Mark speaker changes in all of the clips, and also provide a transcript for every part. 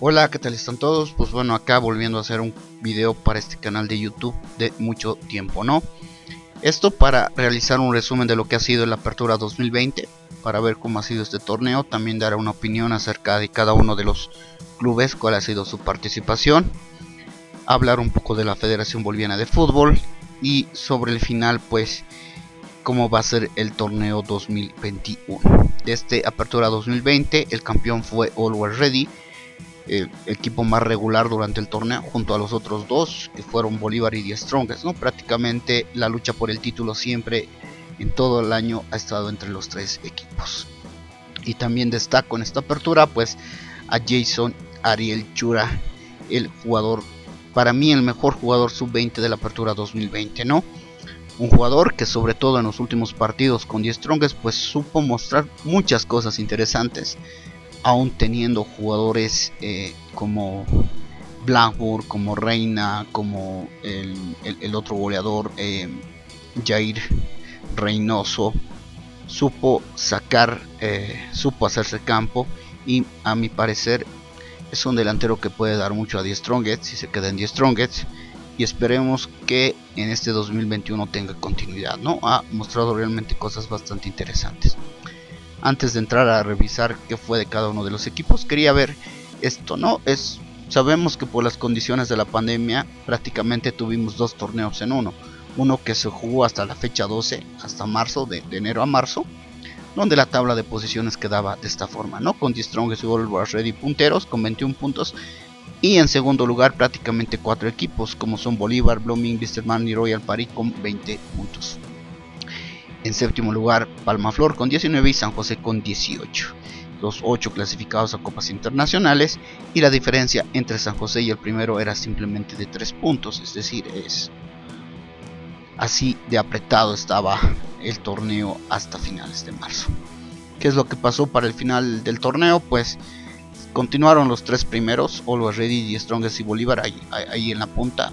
Speaker 1: Hola, ¿qué tal están todos? Pues bueno, acá volviendo a hacer un video para este canal de YouTube de mucho tiempo, ¿no? Esto para realizar un resumen de lo que ha sido la Apertura 2020, para ver cómo ha sido este torneo, también dar una opinión acerca de cada uno de los clubes, cuál ha sido su participación, hablar un poco de la Federación Boliviana de Fútbol y sobre el final, pues, cómo va a ser el torneo 2021. Desde Apertura 2020, el campeón fue Always Ready, el equipo más regular durante el torneo, junto a los otros dos que fueron Bolívar y The Strongest, ¿no? Prácticamente la lucha por el título siempre en todo el año ha estado entre los tres equipos. Y también destaco en esta apertura pues a Jason Ariel Chura, el jugador, para mí el mejor jugador sub-20 de la apertura 2020, ¿no? Un jugador que sobre todo en los últimos partidos con The Strongest pues supo mostrar muchas cosas interesantes, aún teniendo jugadores como Blackburn, como Reina, como el otro goleador Jair Reynoso. Supo sacar, supo hacerse campo y a mi parecer es un delantero que puede dar mucho a The Strongest si se queda en The Strongest, y esperemos que en este 2021 tenga continuidad, ¿no? Ha mostrado realmente cosas bastante interesantes. Antes de entrar a revisar qué fue de cada uno de los equipos, quería ver esto, ¿no? Sabemos que por las condiciones de la pandemia prácticamente tuvimos dos torneos en uno. Uno que se jugó hasta la fecha 12, hasta marzo, de enero a marzo, donde la tabla de posiciones quedaba de esta forma, ¿no? Con The Strongest y Always Ready punteros con 21 puntos. Y en segundo lugar prácticamente cuatro equipos, como son Bolívar, Blooming, Wisterman y Royal Party con 20 puntos. En séptimo lugar Palmaflor con 19 y San José con 18. Los 8 clasificados a copas internacionales, y la diferencia entre San José y el primero era simplemente de 3 puntos, es decir, es así de apretado estaba el torneo hasta finales de marzo. ¿Qué es lo que pasó para el final del torneo? Pues continuaron los tres primeros, Always Ready, The Strongest y Bolívar ahí en la punta.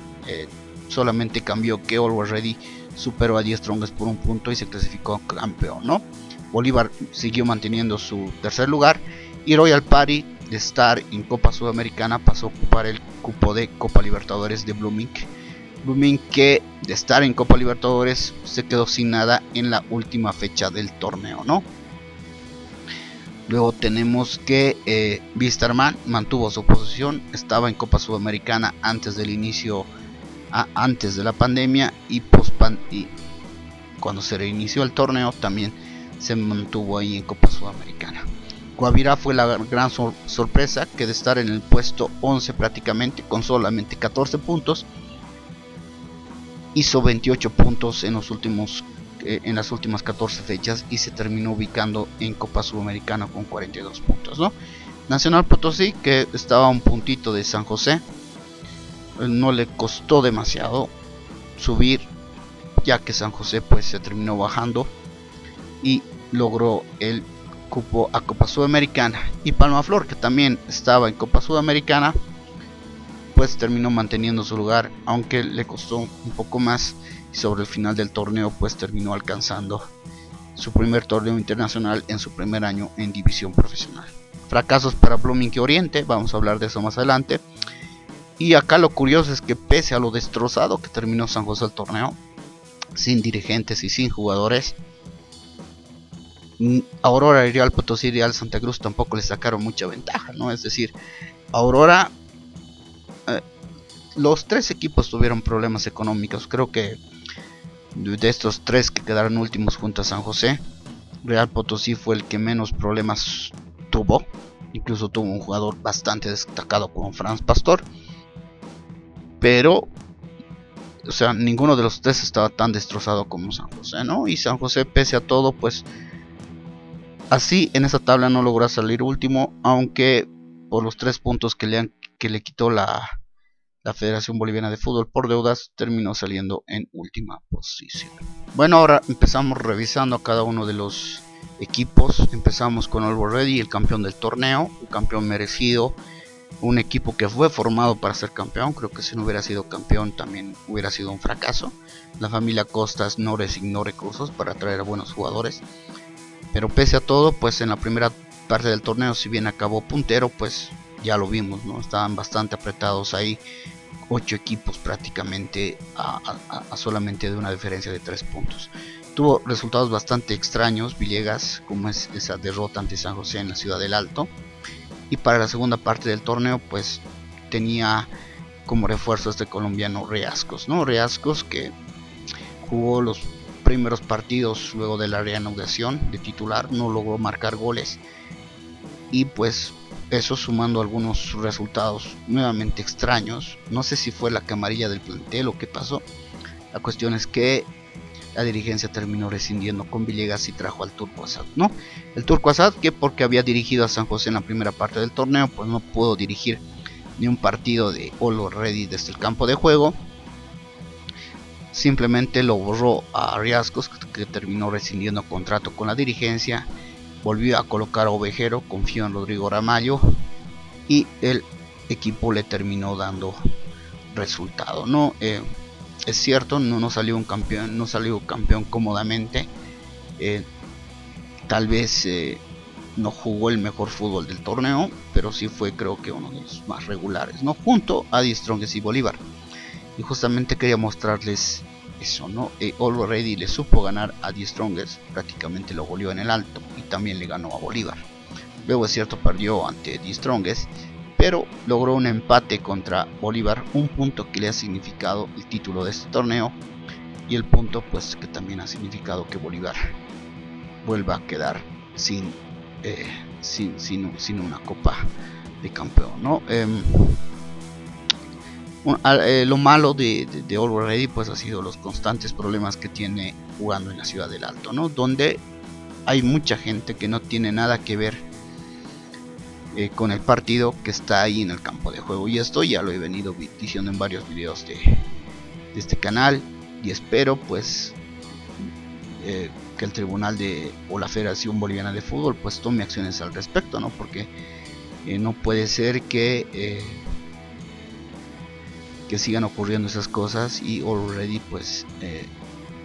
Speaker 1: Solamente cambió que Always Ready superó a The Strongest por un punto y se clasificó campeón, ¿no? Bolívar siguió manteniendo su tercer lugar, y Royal Party, de estar en Copa Sudamericana, pasó a ocupar el cupo de Copa Libertadores de Blooming. Blooming, que de estar en Copa Libertadores se quedó sin nada en la última fecha del torneo, ¿no? Luego tenemos que Wisterman mantuvo su posición, estaba en Copa Sudamericana antes del inicio, antes de la pandemia, y cuando se reinició el torneo también se mantuvo ahí en Copa Sudamericana. Guavirá fue la gran sorpresa, que de estar en el puesto 11 prácticamente con solamente 14 puntos, hizo 28 puntos en las últimas 14 fechas y se terminó ubicando en Copa Sudamericana con 42 puntos, ¿no? Nacional Potosí, que estaba a un puntito de San José, no le costó demasiado subir, ya que San José pues se terminó bajando y logró el cupo a Copa Sudamericana. Y Palmaflor, que también estaba en Copa Sudamericana, pues terminó manteniendo su lugar, aunque le costó un poco más, y sobre el final del torneo pues terminó alcanzando su primer torneo internacional en su primer año en división profesional. Fracasos para Blooming y Oriente, vamos a hablar de eso más adelante. Y acá lo curioso es que pese a lo destrozado que terminó San José el torneo, sin dirigentes y sin jugadores, Aurora, Real Potosí y Real Santa Cruz tampoco le sacaron mucha ventaja, ¿no? Es decir, Aurora, los tres equipos tuvieron problemas económicos. Creo que de estos tres que quedaron últimos junto a San José, Real Potosí fue el que menos problemas tuvo. Incluso tuvo un jugador bastante destacado como Franz Pastor, pero o sea, ninguno de los tres estaba tan destrozado como San José, ¿no? Y San José, pese a todo, pues así en esa tabla no logró salir último, aunque por los 3 puntos que le quitó la Federación Boliviana de Fútbol por deudas, terminó saliendo en última posición. Bueno, ahora empezamos revisando a cada uno de los equipos. Empezamos con Always Ready, el campeón del torneo, un campeón merecido, un equipo que fue formado para ser campeón. Creo que si no hubiera sido campeón también hubiera sido un fracaso. La familia Costas no resignó recursos para atraer a buenos jugadores, pero pese a todo, pues en la primera parte del torneo, si bien acabó puntero, pues ya lo vimos, ¿no? Estaban bastante apretados ahí, 8 equipos prácticamente a solamente de una diferencia de 3 puntos. Tuvo resultados bastante extraños Villegas, como es esa derrota ante San José en la Ciudad del Alto. Y para la segunda parte del torneo pues tenía como refuerzo a este colombiano Riascos, ¿no? Riascos que jugó los primeros partidos luego de la reanudación de titular, no logró marcar goles y pues eso sumando algunos resultados nuevamente extraños. No sé si fue la camarilla del plantel o qué pasó. La cuestión es que la dirigencia terminó rescindiendo con Villegas y trajo al Turco Asad, ¿no? El Turco Asad, que porque había dirigido a San José en la primera parte del torneo, pues no pudo dirigir ni un partido de All Ready desde el campo de juego. Simplemente lo borró a Riascos, que terminó rescindiendo contrato con la dirigencia. Volvió a colocar a Ovejero, confió en Rodrigo Ramallo y el equipo le terminó dando resultado, ¿no? Es cierto, no salió un campeón, no salió campeón cómodamente. Tal vez no jugó el mejor fútbol del torneo, pero sí fue, creo que, uno de los más regulares, ¿no? Junto a Die Strongest y Bolívar. Y justamente quería mostrarles eso, ¿no? All Ready le supo ganar a Die Strongest, prácticamente lo goleó en el alto y también le ganó a Bolívar. Luego, es cierto, perdió ante Die Strongest, pero logró un empate contra Bolívar, un punto que le ha significado el título de este torneo y el punto pues que también ha significado que Bolívar vuelva a quedar sin una copa de campeón, ¿no? Lo malo de All Ready pues ha sido los constantes problemas que tiene jugando en la Ciudad del Alto, ¿no? Donde hay mucha gente que no tiene nada que ver con el partido que está ahí en el campo de juego, y esto ya lo he venido diciendo en varios videos de este canal, y espero pues que el tribunal o la Federación Boliviana de Fútbol pues tome acciones al respecto, ¿no? Porque no puede ser que sigan ocurriendo esas cosas y All Ready pues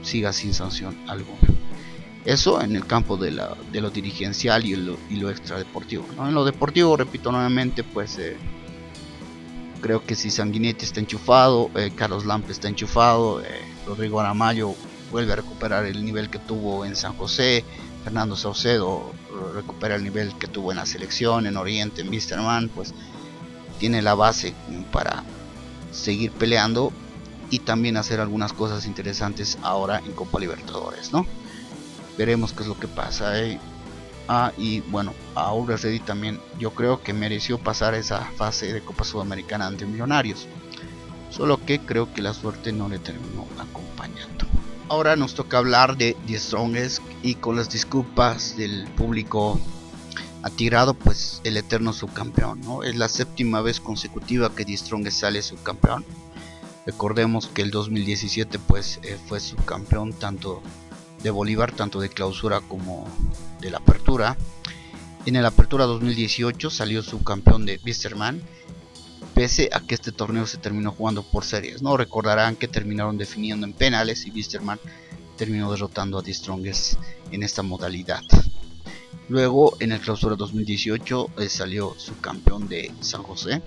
Speaker 1: siga sin sanción alguna. Eso en el campo de lo dirigencial y lo extradeportivo, ¿no? En lo deportivo, repito nuevamente, pues creo que si Sanguinetti está enchufado, Carlos Lampe está enchufado, Rodrigo Aramayo vuelve a recuperar el nivel que tuvo en San José, Fernando Saucedo recupera el nivel que tuvo en la selección, en Oriente, en Wisterman, pues tiene la base para seguir peleando y también hacer algunas cosas interesantes ahora en Copa Libertadores, ¿no? Veremos qué es lo que pasa. Y bueno, a All Ready también yo creo que mereció pasar esa fase de Copa Sudamericana ante Millonarios, solo que creo que la suerte no le terminó acompañando. Ahora nos toca hablar de Die Strongest, y con las disculpas del público atirado, pues el eterno subcampeón, ¿no? Es la séptima vez consecutiva que Die Strongest sale subcampeón. Recordemos que el 2017 pues fue subcampeón tanto de Bolívar, tanto de clausura como de la apertura. En el apertura 2018 salió subcampeón de Wisterman, pese a que este torneo se terminó jugando por series, ¿no? Recordarán que terminaron definiendo en penales y Wisterman terminó derrotando a Die Strongest en esta modalidad. Luego en el clausura 2018 salió subcampeón de San José,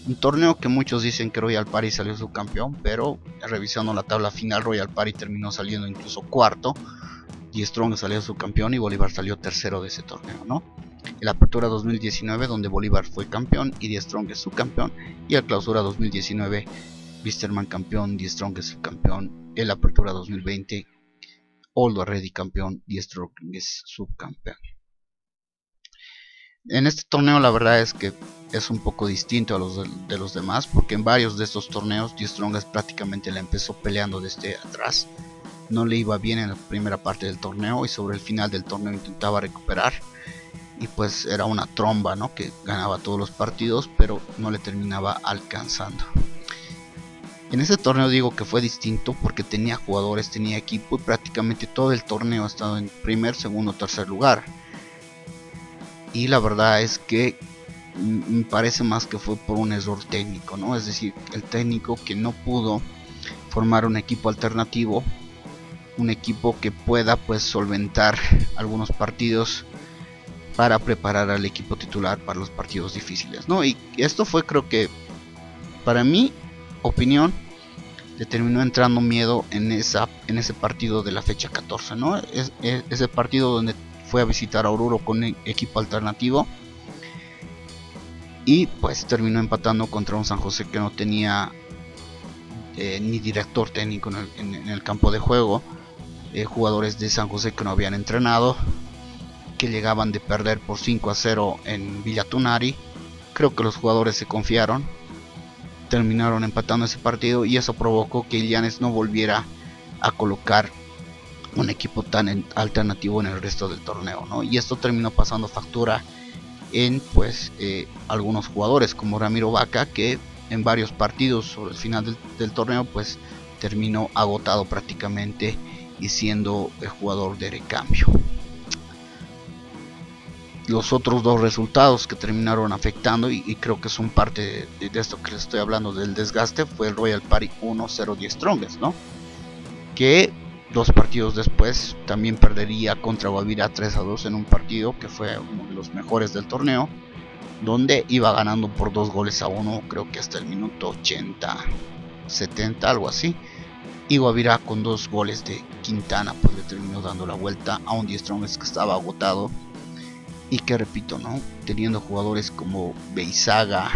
Speaker 1: un torneo que muchos dicen que Royal Party salió subcampeón, pero revisando la tabla final, Royal Party terminó saliendo incluso cuarto, Die Strongest salió subcampeón y Bolívar salió tercero de ese torneo, ¿no? El apertura 2019, donde Bolívar fue campeón y Die Strongest subcampeón, y el clausura 2019, Wisterman campeón, Die Strongest subcampeón. El apertura 2020, All Ready campeón, Die Strongest subcampeón. En este torneo la verdad es que es un poco distinto a los de los demás, porque en varios de estos torneos Die Strongest prácticamente la empezó peleando desde atrás. No le iba bien en la primera parte del torneo y sobre el final del torneo intentaba recuperar, y pues era una tromba, ¿no? Que ganaba todos los partidos pero no le terminaba alcanzando. En este torneo digo que fue distinto porque tenía jugadores, tenía equipo, y prácticamente todo el torneo ha estado en primer, segundo, tercer lugar. Y la verdad es que me parece más que fue por un error técnico, ¿no? Es decir, el técnico que no pudo formar un equipo alternativo, un equipo que pueda pues solventar algunos partidos para preparar al equipo titular para los partidos difíciles, ¿no? Y esto fue, creo que, para mi opinión, le terminó entrando miedo en ese partido de la fecha 14, ¿no? Ese partido donde fue a visitar a Oruro con equipo alternativo y pues terminó empatando contra un San José que no tenía ni director técnico en el campo de juego, jugadores de San José que no habían entrenado, que llegaban de perder por 5-0 en Villa Tunari. Creo que los jugadores se confiaron, terminaron empatando ese partido y eso provocó que Illanes no volviera a colocar un equipo tan alternativo en el resto del torneo, ¿no? Y esto terminó pasando factura en pues algunos jugadores como Ramiro Vaca, que en varios partidos sobre el final del torneo pues terminó agotado prácticamente y siendo el jugador de recambio. Los otros dos resultados que terminaron afectando y creo que son parte de esto que les estoy hablando del desgaste fue el Royal Party 1-0 The Strongest, ¿no? Que 2 partidos después también perdería contra Guavirá 3-2 en un partido que fue uno de los mejores del torneo, donde iba ganando por 2-1, creo que hasta el minuto 80, 70, algo así. Y Guavirá con 2 goles de Quintana pues le terminó dando la vuelta a un The Strongest que estaba agotado y que, repito, ¿no? Teniendo jugadores como Beizaga,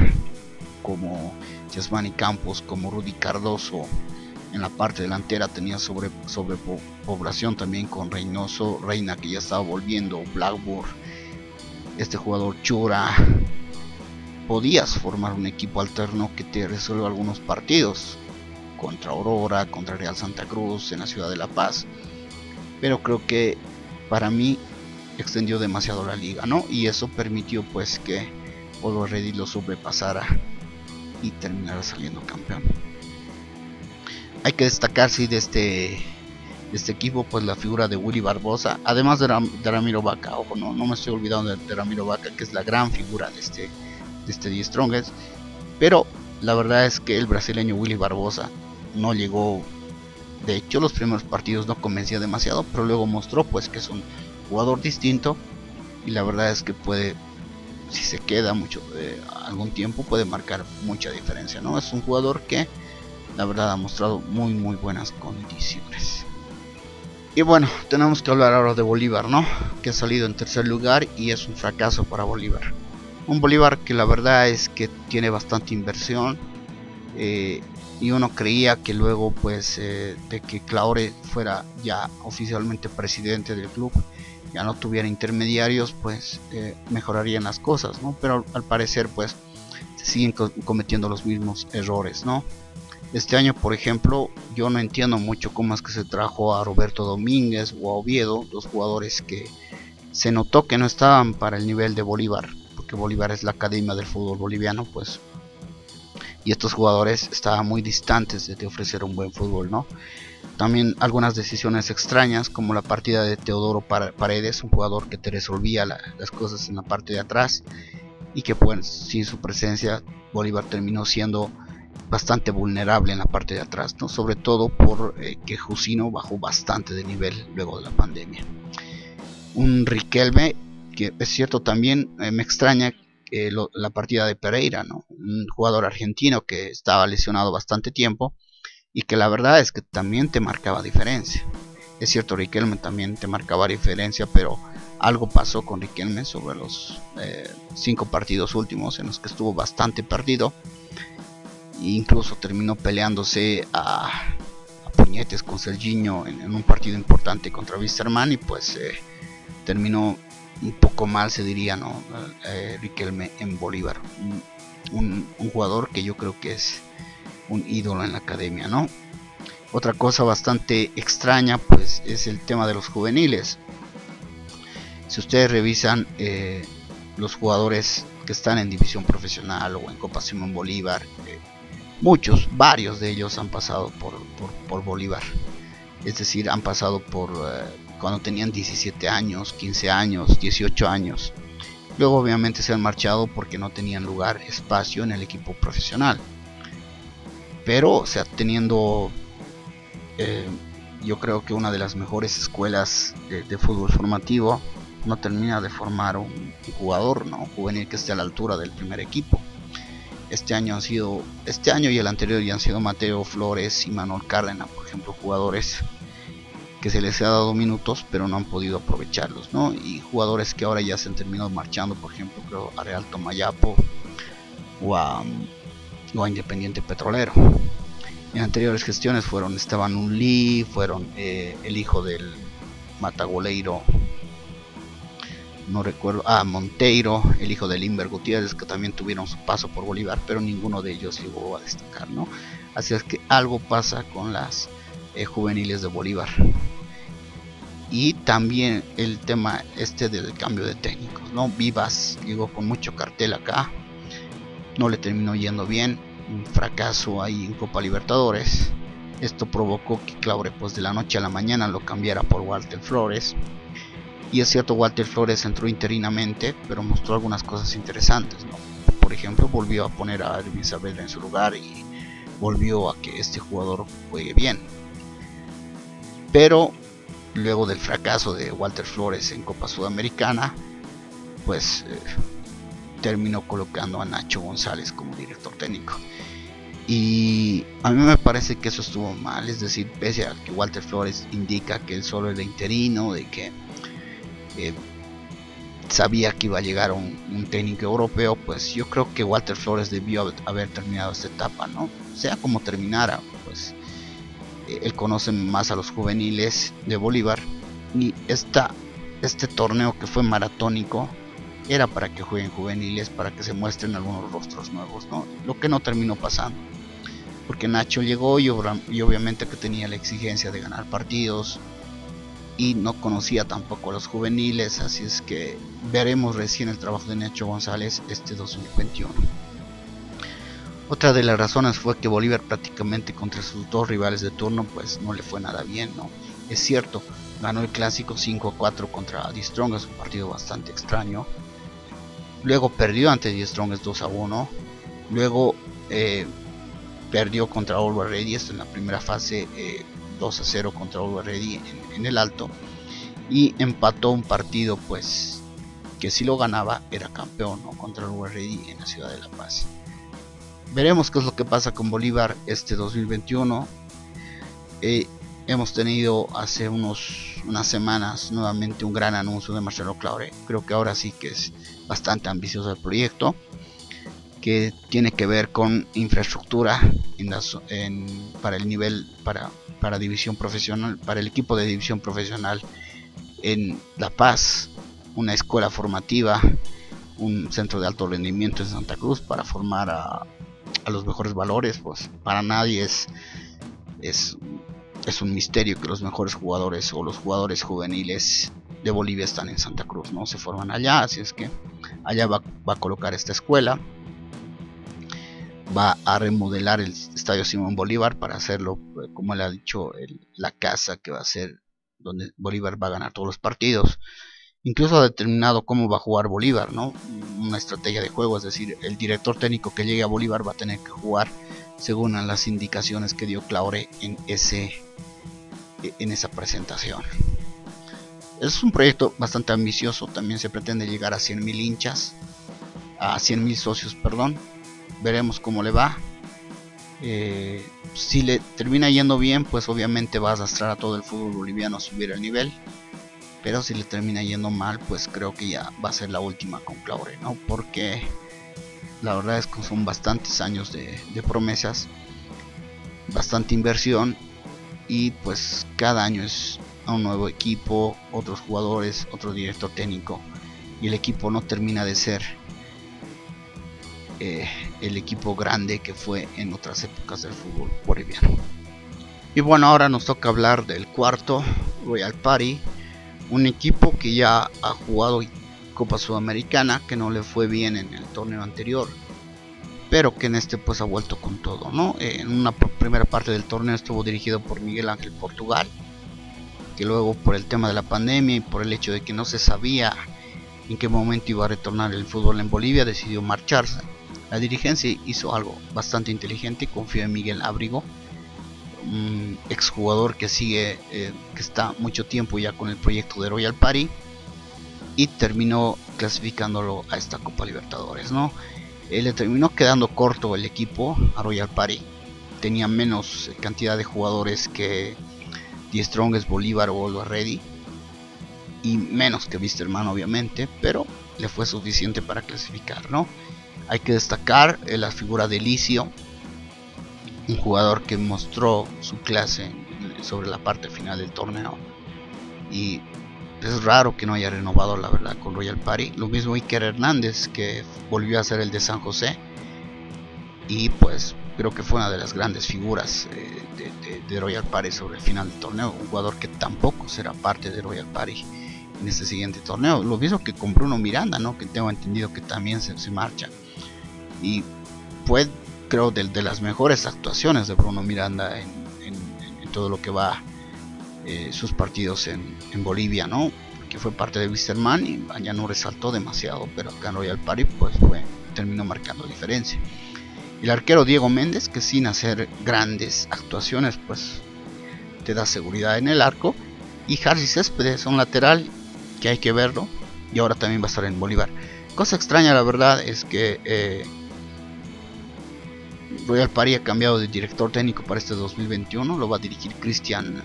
Speaker 1: como Yasmani Campos, como Rudy Cardoso. En la parte delantera tenía sobrepoblación también con Reynoso, Reina que ya estaba volviendo, Blackburn, este jugador Chura. Podías formar un equipo alterno que te resuelva algunos partidos contra Aurora, contra Real Santa Cruz, en la ciudad de La Paz. Pero creo que para mí extendió demasiado la liga, ¿no? Y eso permitió pues que Always Ready lo sobrepasara y terminara saliendo campeón. Hay que destacar sí, de este equipo pues la figura de Willy Barbosa, además de Ramiro Vaca. Ojo, no me estoy olvidando de Ramiro Vaca, que es la gran figura de este The Strongest. Pero la verdad es que el brasileño Willy Barbosa no llegó, de hecho los primeros partidos no convencía demasiado, pero luego mostró pues que es un jugador distinto y la verdad es que puede, si se queda algún tiempo, puede marcar mucha diferencia, ¿no? Es un jugador que la verdad ha mostrado muy buenas condiciones. Y bueno, tenemos que hablar ahora de Bolívar, ¿no? Que ha salido en tercer lugar y es un fracaso para Bolívar. Un Bolívar que la verdad es que tiene bastante inversión, y uno creía que luego pues de que Claure fuera ya oficialmente presidente del club, ya no tuviera intermediarios, pues mejorarían las cosas, ¿no? Pero al parecer pues se siguen cometiendo los mismos errores, ¿no? Este año, por ejemplo, yo no entiendo mucho cómo es que se trajo a Roberto Domínguez o a Oviedo, dos jugadores que se notó que no estaban para el nivel de Bolívar, porque Bolívar es la academia del fútbol boliviano, pues, y estos jugadores estaban muy distantes de ofrecer un buen fútbol, ¿no? También algunas decisiones extrañas, como la partida de Teodoro Paredes, un jugador que te resolvía las cosas en la parte de atrás, y que pues sin su presencia Bolívar terminó siendo bastante vulnerable en la parte de atrás, ¿no? Sobre todo por que Jusino bajó bastante de nivel luego de la pandemia. Un Riquelme que es cierto también me extraña la partida de Pereira, ¿no? Un jugador argentino que estaba lesionado bastante tiempo y que la verdad es que también te marcaba diferencia. Es cierto, Riquelme también te marcaba diferencia, pero algo pasó con Riquelme sobre los 5 partidos últimos en los que estuvo bastante perdido. Incluso terminó peleándose a puñetes con Serginho en un partido importante contra Wisterman y pues terminó un poco mal, se diría, ¿no? Riquelme en Bolívar, un jugador que yo creo que es un ídolo en la academia, ¿no? Otra cosa bastante extraña pues es el tema de los juveniles. Si ustedes revisan los jugadores que están en división profesional o en Copa Simón Bolívar, varios de ellos han pasado por Bolívar, es decir, han pasado por cuando tenían 17 años, 15 años, 18 años. Luego obviamente se han marchado porque no tenían lugar, espacio en el equipo profesional. Pero, o sea, teniendo yo creo que una de las mejores escuelas de fútbol formativo, no termina de formar un jugador, ¿no? Juvenil que esté a la altura del primer equipo. Este año y el anterior ya han sido Mateo Flores y Manuel Cárdenas, por ejemplo, jugadores que se les ha dado minutos pero no han podido aprovecharlos, ¿no? Y jugadores que ahora ya se han terminado marchando, por ejemplo, creo a Real Tomayapo o a Independiente Petrolero. En anteriores gestiones fueron Esteban Unli, fueron el hijo del matagoleiro, no recuerdo, Monteiro, el hijo de Limber Gutiérrez, que también tuvieron su paso por Bolívar, pero ninguno de ellos llegó a destacar, ¿no? Así es que algo pasa con las juveniles de Bolívar. Y también el tema del cambio de técnicos, ¿no? Vivas llegó con mucho cartel acá, no le terminó yendo bien, un fracaso ahí en Copa Libertadores. Esto provocó que Claure pues de la noche a la mañana lo cambiara por Walter Flores. Y es cierto, Walter Flores entró interinamente, pero mostró algunas cosas interesantes, ¿no? Por ejemplo, volvió a poner a Erwin Saavedra en su lugar y volvió a que este jugador juegue bien. Pero luego del fracaso de Walter Flores en Copa Sudamericana, pues terminó colocando a Nacho González como director técnico. Y a mí me parece que eso estuvo mal, es decir, pese a que Walter Flores indica que él solo era interino, de que sabía que iba a llegar un técnico europeo, pues yo creo que Walter Flores debió haber terminado esta etapa, ¿no? Sea como terminara, pues él conoce más a los juveniles de Bolívar y este torneo que fue maratónico era para que jueguen juveniles, para que se muestren algunos rostros nuevos, ¿no? Lo que no terminó pasando, porque Nacho llegó y obviamente que tenía la exigencia de ganar partidos y no conocía tampoco a los juveniles, así es que veremos recién el trabajo de Nacho González este 2021. Otra de las razones fue que Bolívar prácticamente contra sus dos rivales de turno pues no le fue nada bien, ¿no? Es cierto, ganó el clásico 5-4 contra Die Strongest, un partido bastante extraño. Luego perdió ante Die Strongest 2-1. Luego perdió contra Always Ready, esto en la primera fase, 2-0 contra Always Ready en el Alto. Y empató un partido pues que si lo ganaba era campeón, ¿no? Contra Always Ready en la ciudad de La Paz. Veremos qué es lo que pasa con Bolívar este 2021. Hemos tenido hace unas semanas nuevamente un gran anuncio de Marcelo Claure. Creo que ahora sí que es bastante ambicioso el proyecto, que tiene que ver con infraestructura para el nivel para división profesional, para el equipo de división profesional en La Paz, una escuela formativa, un centro de alto rendimiento en Santa Cruz para formar a los mejores valores. Pues para nadie es un misterio que los mejores jugadores o los jugadores juveniles de Bolivia están en Santa Cruz, ¿no? Se forman allá, así es que allá va a colocar esta escuela. Va a remodelar el estadio Simón Bolívar para hacerlo, como le ha dicho, la casa que va a ser donde Bolívar va a ganar todos los partidos. Incluso ha determinado cómo va a jugar Bolívar, ¿no? Una estrategia de juego, es decir, el director técnico que llegue a Bolívar va a tener que jugar según las indicaciones que dio Claure en esa presentación. Es un proyecto bastante ambicioso, también se pretende llegar a 100.000 hinchas, a 100.000 socios, perdón. Veremos cómo le va. Si le termina yendo bien, pues obviamente va a arrastrar a todo el fútbol boliviano a subir el nivel. Pero si le termina yendo mal, pues creo que ya va a ser la última con Claure, ¿no? Porque la verdad es que son bastantes años de promesas, bastante inversión, y pues cada año es a un nuevo equipo, otros jugadores, otro director técnico, y el equipo no termina de ser el equipo grande que fue en otras épocas del fútbol boliviano. Y bueno, ahora nos toca hablar del cuarto, Royal Party, un equipo que ya ha jugado Copa Sudamericana, que no le fue bien en el torneo anterior, pero que en este pues ha vuelto con todo, ¿no? En una primera parte del torneo estuvo dirigido por Miguel Ángel Portugal, que luego por el tema de la pandemia y por el hecho de que no se sabía en qué momento iba a retornar el fútbol en Bolivia, decidió marcharse. La dirigencia hizo algo bastante inteligente y confió en Miguel Abrigo, un exjugador que sigue, que está mucho tiempo ya con el proyecto de Royal Party, y terminó clasificándolo a esta Copa Libertadores, ¿no? Le terminó quedando corto el equipo a Royal Party. Tenía menos cantidad de jugadores que The Strongest, Bolívar o Always Ready, y menos que Wisterman obviamente, pero le fue suficiente para clasificar, ¿no? Hay que destacar la figura de Licio, un jugador que mostró su clase sobre la parte final del torneo, y es raro que no haya renovado, la verdad, con Royal Party. Lo mismo Iker Hernández, que volvió a ser el de San José, y pues creo que fue una de las grandes figuras de Royal Party sobre el final del torneo. Un jugador que tampoco será parte de Royal Party en este siguiente torneo. Lo mismo que con Bruno Miranda, ¿no? Que tengo entendido que también se marcha. Y fue, creo, de las mejores actuaciones de Bruno Miranda en todo lo que va sus partidos en Bolivia, ¿no? Que fue parte de Wisterman y allá no resaltó demasiado, pero acá en Royal Party pues terminó marcando diferencia. El arquero Diego Méndez, que sin hacer grandes actuaciones pues te da seguridad en el arco, y Harry Céspedes, un lateral que hay que verlo, y ahora también va a estar en Bolívar. Cosa extraña, la verdad, es que Royal Party ha cambiado de director técnico para este 2021. Lo va a dirigir Cristian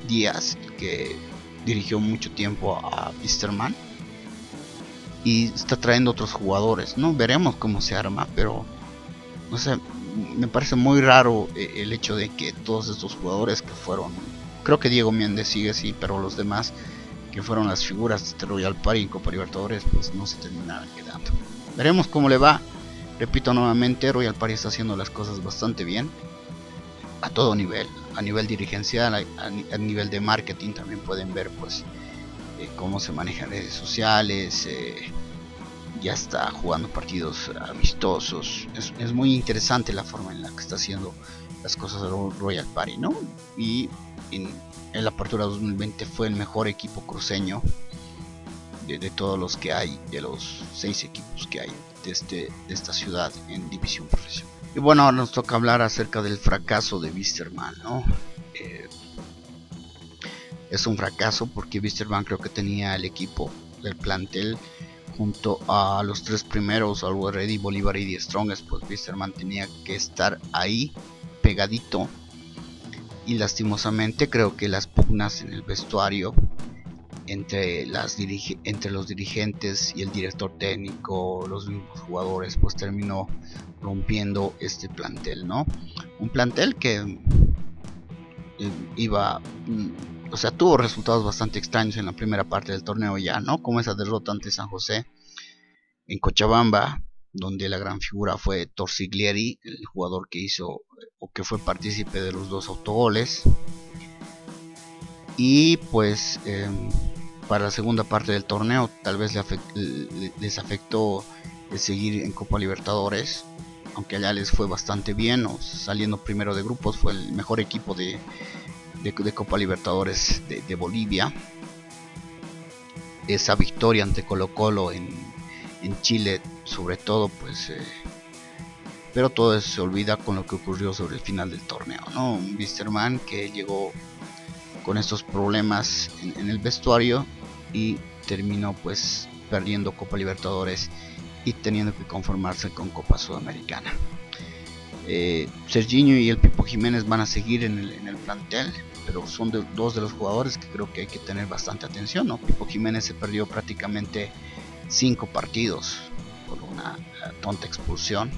Speaker 1: Díaz, que dirigió mucho tiempo a Wisterman, y está trayendo otros jugadores, ¿no? Veremos cómo se arma, pero no sé, me parece muy raro el hecho de que todos estos jugadores que fueron, creo que Diego Méndez sigue sí, pero los demás que fueron las figuras de Royal Party en Copa Libertadores pues no se terminaron quedando. Veremos cómo le va. Repito nuevamente, Royal Party está haciendo las cosas bastante bien a todo nivel, a nivel dirigencial, a nivel de marketing. También pueden ver pues cómo se manejan redes sociales, ya está jugando partidos amistosos. Es muy interesante la forma en la que está haciendo las cosas de Royal Party, ¿no? Y en la apertura 2020 fue el mejor equipo cruceño de todos los que hay, de los 6 equipos que hay de esta ciudad en división profesional. Y bueno, ahora nos toca hablar acerca del fracaso de Wisterman, ¿no? Es un fracaso porque Wisterman creo que tenía el equipo del plantel junto a los 3 primeros, Always Ready, Bolívar y The Strongest. Pues Wisterman tenía que estar ahí pegadito, y lastimosamente creo que las pugnas en el vestuario entre los dirigentes y el director técnico, los mismos jugadores, pues terminó rompiendo este plantel, ¿no? Un plantel que o sea, tuvo resultados bastante extraños en la primera parte del torneo ya, ¿no? Como esa derrota ante San José en Cochabamba, donde la gran figura fue Torsiglieri, el jugador que hizo o que fue partícipe de los 2 autogoles. Y pues para la segunda parte del torneo tal vez les afectó el seguir en Copa Libertadores, aunque allá les fue bastante bien, o saliendo primero de grupos. Fue el mejor equipo de Copa Libertadores de Bolivia. Esa victoria ante Colo Colo en Chile sobre todo, pues pero todo eso se olvida con lo que ocurrió sobre el final del torneo, ¿no? Un Wisterman que llegó con estos problemas en el vestuario y terminó pues perdiendo Copa Libertadores y teniendo que conformarse con Copa Sudamericana. Serginho y el Pipo Jiménez van a seguir en el plantel, pero son dos de los jugadores que creo que hay que tener bastante atención, ¿no? Pipo Jiménez se perdió prácticamente 5 partidos por una tonta expulsión,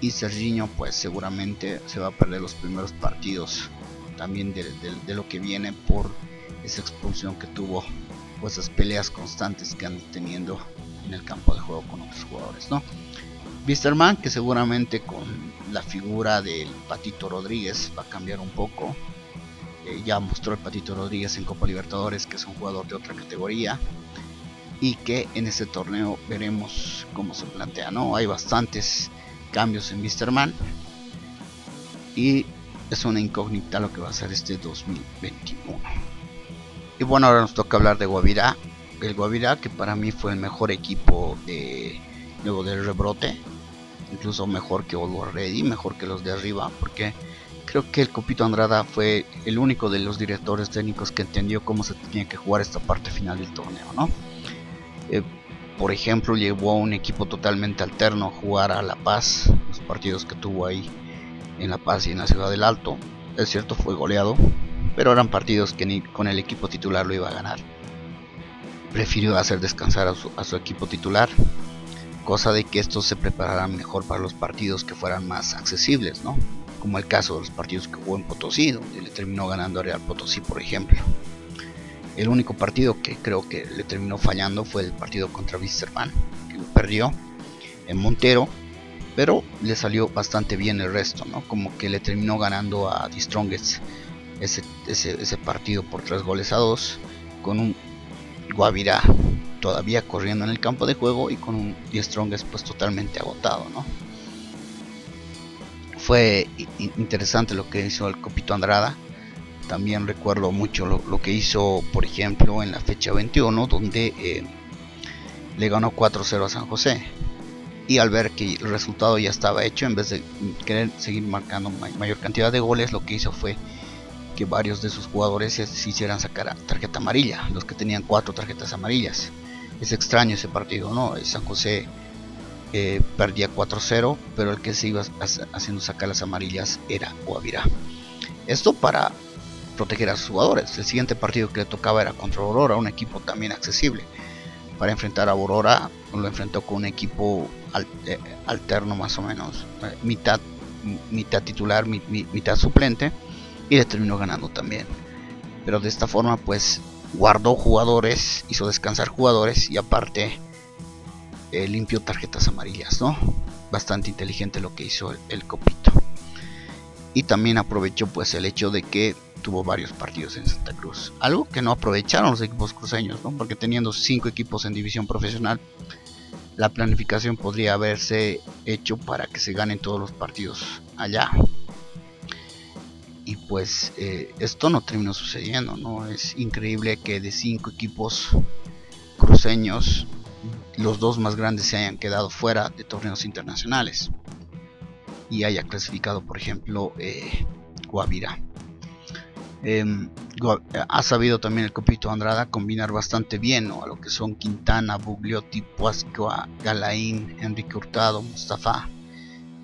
Speaker 1: y Serginho pues seguramente se va a perder los primeros partidos también de lo que viene por esa expulsión que tuvo, o esas peleas constantes que anda teniendo en el campo de juego con otros jugadores, ¿no? Wisterman, que seguramente con la figura del Patito Rodríguez va a cambiar un poco. Ya mostró el Patito Rodríguez en Copa Libertadores que es un jugador de otra categoría, y que en este torneo veremos cómo se plantea, ¿no? Hay bastantes cambios en Wisterman y es una incógnita lo que va a ser este 2021. Y bueno, ahora nos toca hablar de Guavirá. El Guavirá, que para mí fue el mejor equipo luego del rebrote, incluso mejor que Always Ready, mejor que los de arriba, porque Creo que el Copito Andrada fue el único de los directores técnicos que entendió cómo se tenía que jugar esta parte final del torneo, ¿no? Por ejemplo, llevó a un equipo totalmente alterno a jugar a La Paz, los partidos que tuvo ahí en La Paz y en la Ciudad del Alto. Es cierto, fue goleado, pero eran partidos que ni con el equipo titular lo iba a ganar. Prefirió hacer descansar a su equipo titular, cosa de que estos se prepararan mejor para los partidos que fueran más accesibles, ¿no? Como el caso de los partidos que jugó en Potosí, donde le terminó ganando a Real Potosí, por ejemplo. El único partido que creo que le terminó fallando fue el partido contra Vísterman, que lo perdió en Montero, pero le salió bastante bien el resto, ¿no? Como que le terminó ganando a The Strongest ese partido por 3-2, con un Guavirá todavía corriendo en el campo de juego y con un The Strongest pues totalmente agotado, ¿no? Fue interesante lo que hizo el Copito Andrada. También recuerdo mucho lo que hizo, por ejemplo, en la fecha 21, donde le ganó 4-0 a San José. Y al ver que el resultado ya estaba hecho, en vez de querer seguir marcando mayor cantidad de goles, lo que hizo fue que varios de sus jugadores se hicieran sacar tarjeta amarilla, los que tenían 4 tarjetas amarillas. Es extraño ese partido, ¿no? San José perdía 4-0, pero el que se iba haciendo sacar las amarillas era Guavirá. Esto para proteger a sus jugadores. El siguiente partido que le tocaba era contra Aurora, un equipo también accesible. Para enfrentar a Aurora lo enfrentó con un equipo alterno más o menos, mitad titular, mitad suplente, y le terminó ganando también. Pero de esta forma pues guardó jugadores, hizo descansar jugadores y aparte limpió tarjetas amarillas, ¿no? Bastante inteligente lo que hizo el Copito. Y también aprovechó pues el hecho de que tuvo varios partidos en Santa Cruz, algo que no aprovecharon los equipos cruceños, ¿no? Porque teniendo 5 equipos en división profesional, la planificación podría haberse hecho para que se ganen todos los partidos allá. Y pues esto no terminó sucediendo, ¿no? Es increíble que de 5 equipos cruceños, los 2 más grandes se hayan quedado fuera de torneos internacionales y haya clasificado, por ejemplo, Guavirá. Ha sabido también el Copito Andrada combinar bastante bien, ¿no? A lo que son Quintana, Bugliotti, Puascoa, Galaín, Enrique Hurtado, Mustafa,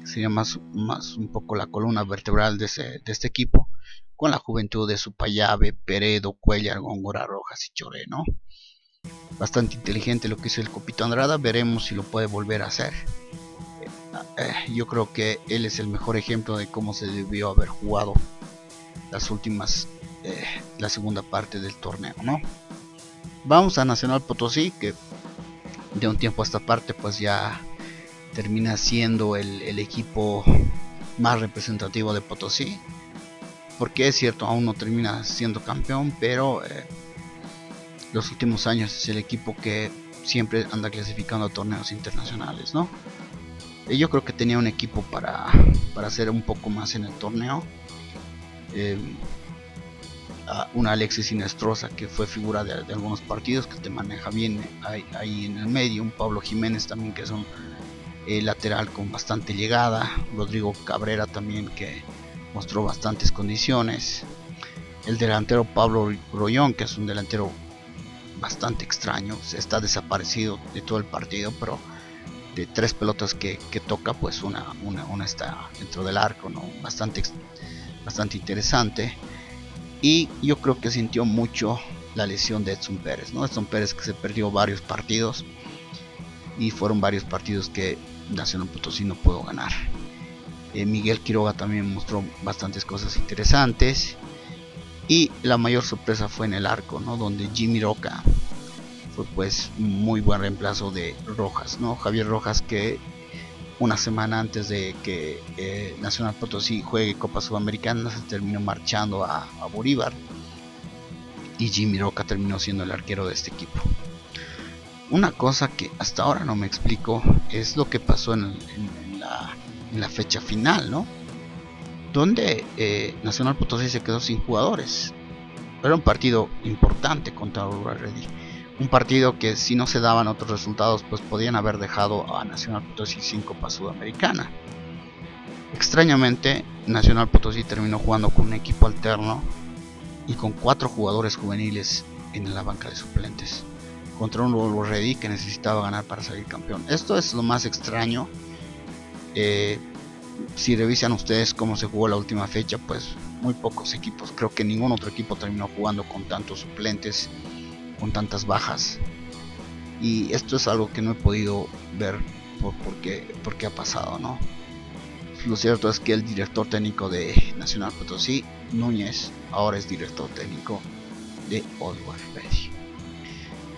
Speaker 1: que sería más un poco la columna vertebral de este equipo, con la juventud de Supayave, Peredo, Cuellar, Góngora, Rojas y Choré, ¿no? Bastante inteligente lo que hizo el Copito Andrada. Veremos si lo puede volver a hacer. Yo creo que él es el mejor ejemplo de cómo se debió haber jugado la segunda parte del torneo, ¿no? Vamos a Nacional Potosí, que de un tiempo a esta parte pues ya termina siendo el equipo más representativo de Potosí, porque es cierto, aún no termina siendo campeón, pero los últimos años es el equipo que siempre anda clasificando a torneos internacionales, ¿no? Y yo creo que tenía un equipo para hacer un poco más en el torneo. Un Alexis Sinestrosa, que fue figura de algunos partidos, que te maneja bien ahí en el medio. Un Pablo Jiménez también, que es un lateral con bastante llegada. Rodrigo Cabrera también, que mostró bastantes condiciones. El delantero Pablo Rollón, que es un delantero bastante extraño, está desaparecido de todo el partido, pero de 3 pelotas que toca, pues una está dentro del arco, ¿no? Bastante interesante. Y yo creo que sintió mucho la lesión de Edson Pérez, ¿no? Edson Pérez, que se perdió varios partidos, y fueron varios partidos que Nacional Potosí no pudo ganar. Miguel Quiroga también mostró bastantes cosas interesantes, y la mayor sorpresa fue en el arco, ¿no? Donde Jimmy Roca fue pues muy buen reemplazo de Rojas, ¿no? Javier Rojas, que una semana antes de que Nacional Potosí juegue Copa Sudamericana, se terminó marchando a Bolívar, y Jimmy Roca terminó siendo el arquero de este equipo. Una cosa que hasta ahora no me explico es lo que pasó en la fecha final, ¿no? Donde Nacional Potosí se quedó sin jugadores. Era un partido importante contra Aurora Ready. Un partido que, si no se daban otros resultados, pues podían haber dejado a Nacional Potosí sin Copa Sudamericana. Extrañamente, Nacional Potosí terminó jugando con un equipo alterno y con 4 jugadores juveniles en la banca de suplentes contra un Lolo Ready que necesitaba ganar para salir campeón. Esto es lo más extraño. Si revisan ustedes cómo se jugó la última fecha, pues muy pocos equipos, creo que ningún otro equipo terminó jugando con tantos suplentes, con tantas bajas, y esto es algo que no he podido ver por qué ha pasado, ¿no? Lo cierto es que el director técnico de Nacional Potosí, Núñez, ahora es director técnico de Always Ready.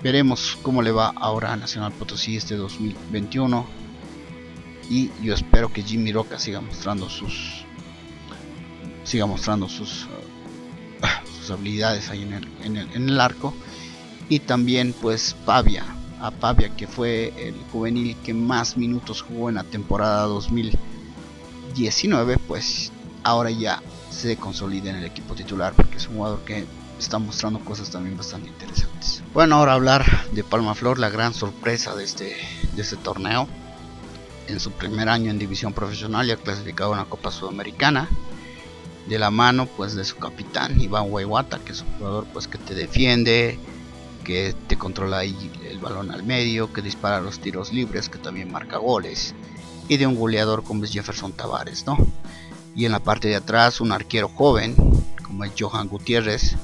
Speaker 1: Veremos cómo le va ahora a Nacional Potosí este 2021, y yo espero que Jimmy Roca siga mostrando sus habilidades ahí en el arco, y también pues Pavia, que fue el juvenil que más minutos jugó en la temporada 2019, pues ahora ya se consolida en el equipo titular, porque es un jugador que está mostrando cosas también bastante interesantes. Bueno, ahora hablar de Palmaflor, la gran sorpresa de este torneo. En su primer año en división profesional ya clasificado a una Copa Sudamericana, de la mano pues de su capitán Iván Waiwata, que es un jugador pues que te defiende, que te controla ahí el balón al medio, que dispara los tiros libres, que también marca goles, y de un goleador como es Jefferson Tavares, ¿no? Y en la parte de atrás un arquero joven como es Johan Gutiérrez,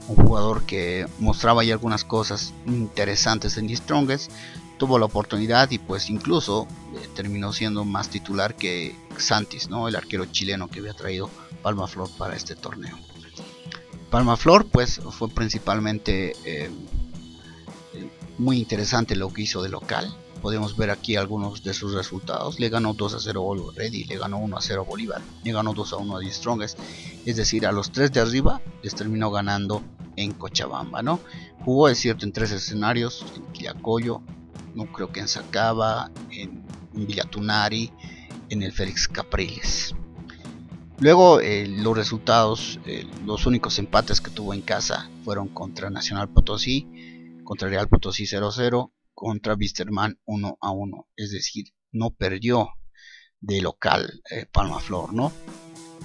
Speaker 1: un jugador que mostraba ya algunas cosas interesantes en The Strongest. Tuvo la oportunidad y pues incluso terminó siendo más titular que Santis, ¿no? El arquero chileno que había traído Palmaflor para este torneo. Palmaflor pues fue principalmente muy interesante lo que hizo de local. Podemos ver aquí algunos de sus resultados. Le ganó 2-0 a Always Ready, le ganó 1-0 a Bolívar, le ganó 2-1 a The Strongest. Es decir, a los 3 de arriba les terminó ganando en Cochabamba, ¿no? Jugó, es cierto, en 3 escenarios: en Quillacollo, no creo que en Sacaba, en Villatunari, en el Félix Capriles. Luego los resultados, los únicos empates que tuvo en casa fueron contra Nacional Potosí, contra Real Potosí 0-0, contra Wisterman 1-1, es decir, no perdió de local Palmaflor, ¿no?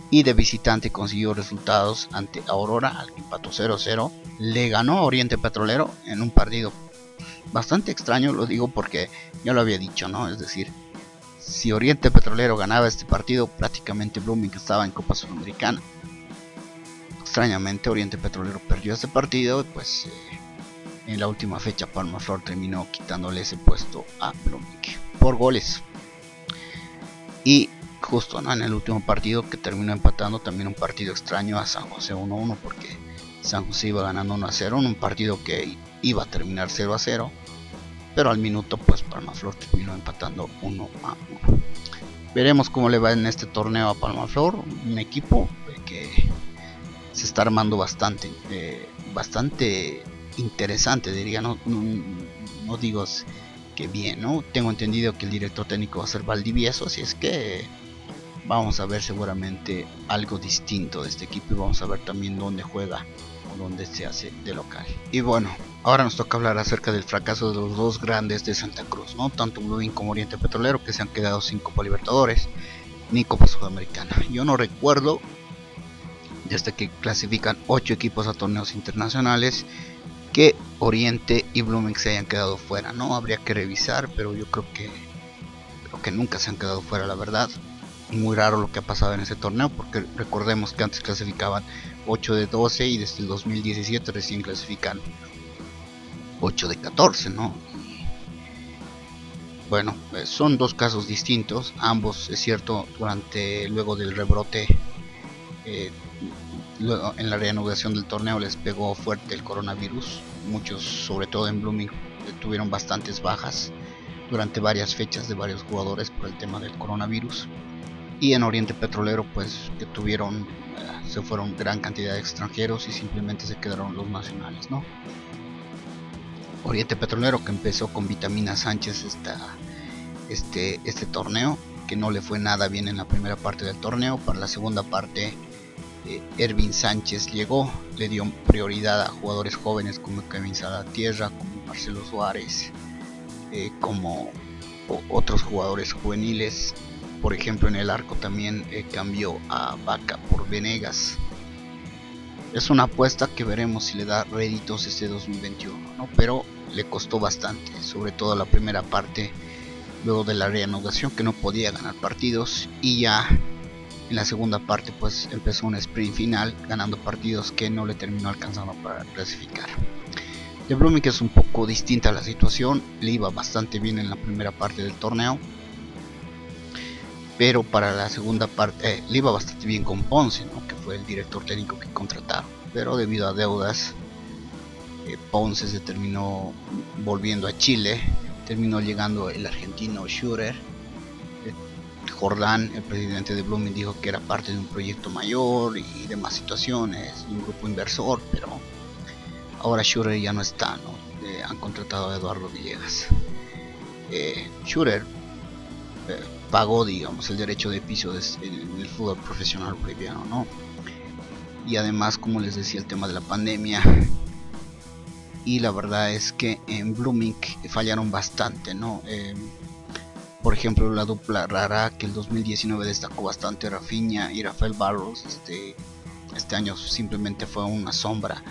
Speaker 1: Y de visitante consiguió resultados ante Aurora, al que empató 0-0, le ganó a Oriente Petrolero en un partido bastante extraño, lo digo porque ya lo había dicho, ¿no? Es decir, si Oriente Petrolero ganaba este partido, prácticamente Blooming estaba en Copa Sudamericana. Extrañamente Oriente Petrolero perdió este partido, y pues en la última fecha Palmaflor terminó quitándole ese puesto a Blooming por goles. Y justo, ¿no?, en el último partido, que terminó empatando también un partido extraño a San José 1-1, porque San José iba ganando 1-0 en un partido que iba a terminar 0-0, pero al minuto pues Palmaflor terminó empatando 1-1. Veremos cómo le va en este torneo a Palmaflor, un equipo que se está armando bastante interesante, diría. No digo que bien, ¿no? Tengo entendido que el director técnico va a ser Valdivieso, así es que vamos a ver seguramente algo distinto de este equipo, y vamos a ver también dónde juega o dónde se hace de local. Y bueno, ahora nos toca hablar acerca del fracaso de los dos grandes de Santa Cruz, ¿no? Tanto Blooming como Oriente Petrolero, que se han quedado sin Copa Libertadores ni Copa Sudamericana. Yo no recuerdo, desde que clasifican 8 equipos a torneos internacionales, que Oriente y Blooming se hayan quedado fuera, ¿no? Habría que revisar, pero yo creo que nunca se han quedado fuera, la verdad. Muy raro lo que ha pasado en ese torneo, porque recordemos que antes clasificaban 8 de 12 y desde el 2017 recién clasifican 8 de 14, ¿no? Bueno, son dos casos distintos. Ambos, es cierto, luego del rebrote, luego en la reanudación del torneo les pegó fuerte el coronavirus. Muchos, sobre todo en Blooming, tuvieron bastantes bajas durante varias fechas de varios jugadores por el tema del coronavirus. Y en Oriente Petrolero pues que se fueron gran cantidad de extranjeros y simplemente se quedaron los nacionales, ¿no? Oriente Petrolero, que empezó con Vitamina Sánchez este torneo, que no le fue nada bien en la primera parte del torneo. Para la segunda parte Ervin Sánchez llegó, le dio prioridad a jugadores jóvenes como Kevin Salvatierra, como Marcelo Suárez, como otros jugadores juveniles, por ejemplo en el arco también cambió a Vaca por Venegas. Es una apuesta que veremos si le da réditos este 2021, ¿no? Pero le costó bastante, sobre todo la primera parte, luego de la reanudación, que no podía ganar partidos, y ya en la segunda parte pues empezó un sprint final ganando partidos que no le terminó alcanzando para clasificar. De Blooming es un poco distinta la situación, le iba bastante bien en la primera parte del torneo, pero para la segunda parte le iba bastante bien con Ponce, ¿no? Que fue el director técnico que contrataron, pero debido a deudas Ponce se terminó volviendo a Chile, terminó llegando el argentino Schurer. Jordán, el presidente de Blooming, dijo que era parte de un proyecto mayor y demás situaciones, un grupo inversor, pero ahora Schurer ya no está, ¿no? Han contratado a Eduardo Villegas. Schurer pagó, digamos, el derecho de piso en el fútbol profesional boliviano, ¿no? Y además, como les decía, el tema de la pandemia. Y la verdad es que en Blooming fallaron bastante, ¿no? Por ejemplo, la dupla rara que el 2019 destacó bastante, Rafinha y Rafael Barros, este año simplemente fue una sombra.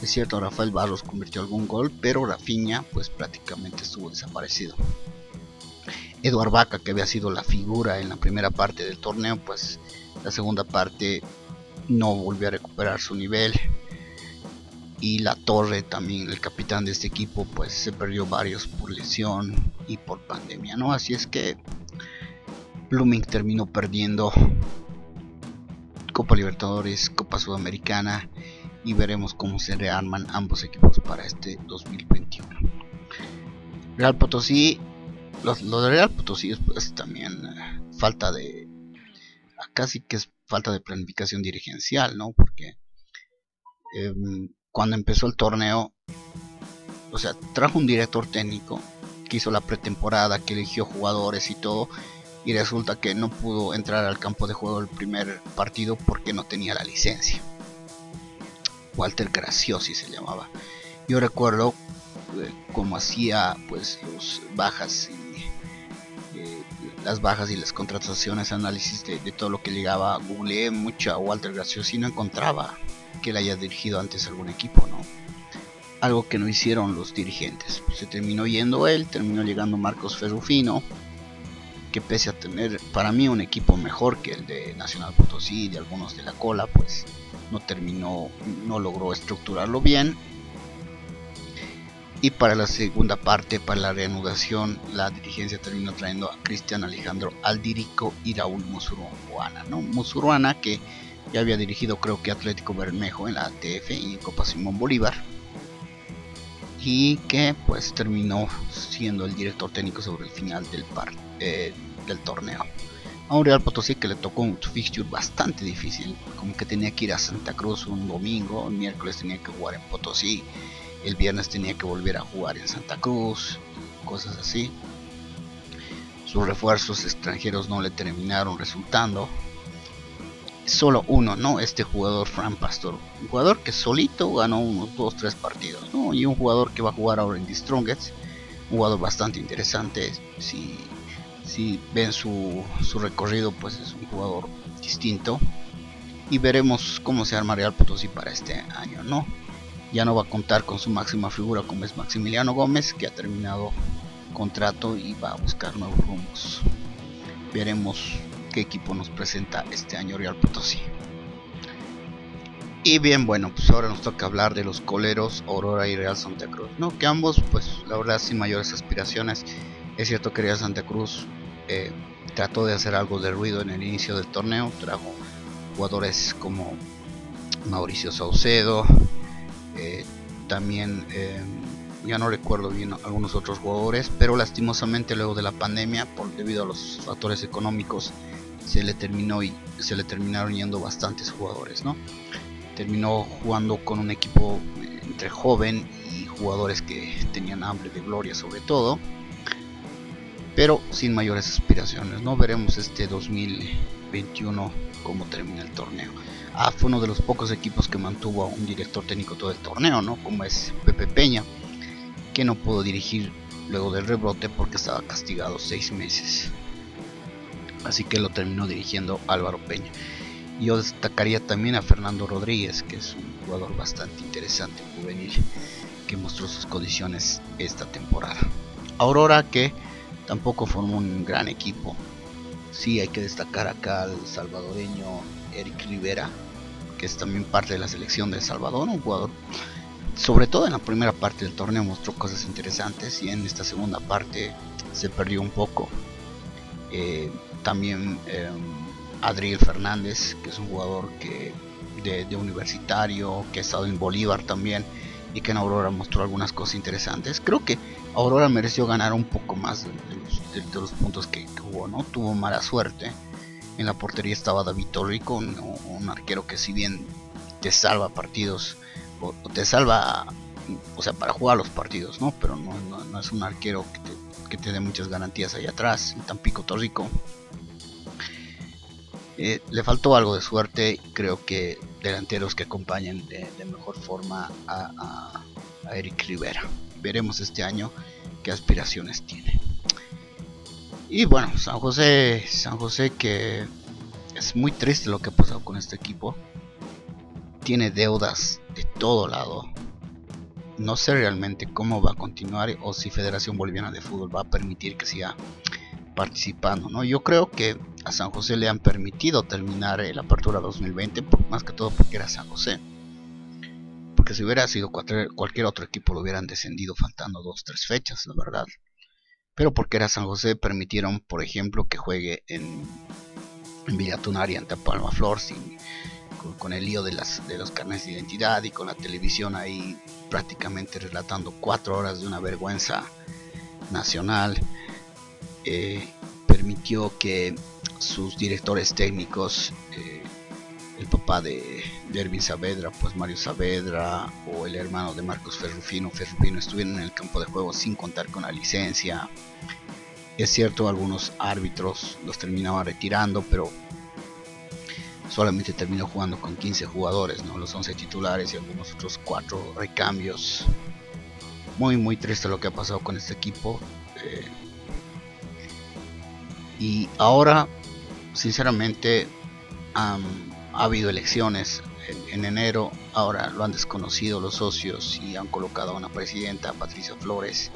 Speaker 1: Es cierto, Rafael Barros convirtió algún gol, pero Rafinha pues prácticamente estuvo desaparecido. Eduard Vaca, que había sido la figura en la primera parte del torneo, pues la segunda parte no volvió a recuperar su nivel. Y La Torre, también el capitán de este equipo, pues se perdió varios por lesión y por pandemia, ¿no? Así es que Blooming terminó perdiendo Copa Libertadores, Copa Sudamericana, y veremos cómo se rearman ambos equipos para este 2021. Real Potosí, lo de Real Potosí es pues también falta de, casi que es falta de planificación dirigencial, ¿no? Porque cuando empezó el torneo, o sea, trajo un director técnico que hizo la pretemporada, que eligió jugadores y todo, y resulta que no pudo entrar al campo de juego el primer partido porque no tenía la licencia. Walter Graciosi se llamaba. Yo recuerdo cómo hacía pues las bajas y las contrataciones, análisis de todo lo que llegaba. Googleé mucho a Walter Graciosi y no encontraba que él haya dirigido antes algún equipo, ¿no? Algo que no hicieron los dirigentes. Se terminó yendo él, terminó llegando Marcos Ferrufino, que pese a tener para mí un equipo mejor que el de Nacional Potosí y de algunos de la cola, pues no logró estructurarlo bien. Y para la segunda parte, para la reanudación, la dirigencia terminó trayendo a Cristian Alejandro Aldirico y Raúl Musuruana, ¿no? Musuruana, que ya había dirigido creo que Atlético Bermejo en la ATF y en Copa Simón Bolívar, y que pues terminó siendo el director técnico sobre el final del torneo. A un Real Potosí que le tocó un fixture bastante difícil, como que tenía que ir a Santa Cruz un domingo, el miércoles tenía que jugar en Potosí, el viernes tenía que volver a jugar en Santa Cruz, cosas así. Sus refuerzos extranjeros no le terminaron resultando. Solo uno, ¿no? Este jugador, Fran Pastor, un jugador que solito ganó unos 2-3 partidos, ¿no? Y un jugador que va a jugar ahora en The Strongest, un jugador bastante interesante. Si ven su recorrido, pues es un jugador distinto. Y veremos cómo se arma Real Potosí para este año, ¿no? Ya no va a contar con su máxima figura como es Maximiliano Gómez, que ha terminado contrato y va a buscar nuevos rumbos. Veremos qué equipo nos presenta este año Real Potosí. Y bien, bueno, pues ahora nos toca hablar de los coleros Aurora y Real Santa Cruz, ¿no? Que ambos, pues la verdad, sin mayores aspiraciones. Es cierto que Real Santa Cruz trató de hacer algo de ruido en el inicio del torneo, trajo jugadores como Mauricio Saucedo, también ya no recuerdo bien algunos otros jugadores, pero lastimosamente luego de la pandemia, debido a los factores económicos, se le terminaron yendo bastantes jugadores, ¿no? Terminó jugando con un equipo entre joven y jugadores que tenían hambre de gloria sobre todo, pero sin mayores aspiraciones, ¿no? Veremos este 2021 cómo termina el torneo. Fue uno de los pocos equipos que mantuvo a un director técnico todo el torneo, ¿no? Como es Pepe Peña, que no pudo dirigir luego del rebrote porque estaba castigado 6 meses. así que lo terminó dirigiendo Álvaro Peña. Yo destacaría también a Fernando Rodríguez, que es un jugador bastante interesante, juvenil, que mostró sus condiciones esta temporada. Aurora, que tampoco formó un gran equipo. Sí, hay que destacar acá al salvadoreño Eric Rivera, que es también parte de la selección de El Salvador, un jugador, sobre todo en la primera parte del torneo, mostró cosas interesantes, y en esta segunda parte se perdió un poco. También Adriel Fernández, que es un jugador de universitario, que ha estado en Bolívar también, y que en Aurora mostró algunas cosas interesantes. Creo que Aurora mereció ganar un poco más de los puntos que jugó, ¿no? Tuvo mala suerte. En la portería estaba David Torrico, un arquero que, si bien te salva partidos, o te salva, o sea, para jugar los partidos, ¿no? Pero no es un arquero que te dé muchas garantías allá atrás. Tampico Torrico le faltó algo de suerte. Creo que delanteros que acompañen de mejor forma a Eric Rivera. Veremos este año qué aspiraciones tiene. Y bueno, San José, que es muy triste lo que ha pasado con este equipo. Tiene deudas de todo lado. No sé realmente cómo va a continuar, o si Federación Boliviana de Fútbol va a permitir que siga participando, ¿no? Yo creo que a San José le han permitido terminar la apertura 2020, más que todo porque era San José. Porque si hubiera sido cualquier otro equipo, lo hubieran descendido faltando 2-3 fechas, la verdad. Pero porque era San José, permitieron, por ejemplo, que juegue en Villa Tunari ante Palma Flor, con el lío de los carnets de identidad, y con la televisión ahí prácticamente relatando 4 horas de una vergüenza nacional. Permitió que sus directores técnicos, el papá de Ervin Saavedra, pues Mario Saavedra, o el hermano de Marcos Ferrufino, estuvieron en el campo de juego sin contar con la licencia. Es cierto, algunos árbitros los terminaban retirando, pero solamente terminó jugando con 15 jugadores, ¿no? Los 11 titulares y algunos otros 4 recambios. Muy triste lo que ha pasado con este equipo. Y ahora, sinceramente, ha habido elecciones en enero. Ahora lo han desconocido los socios y han colocado a una presidenta, Patricia Flores,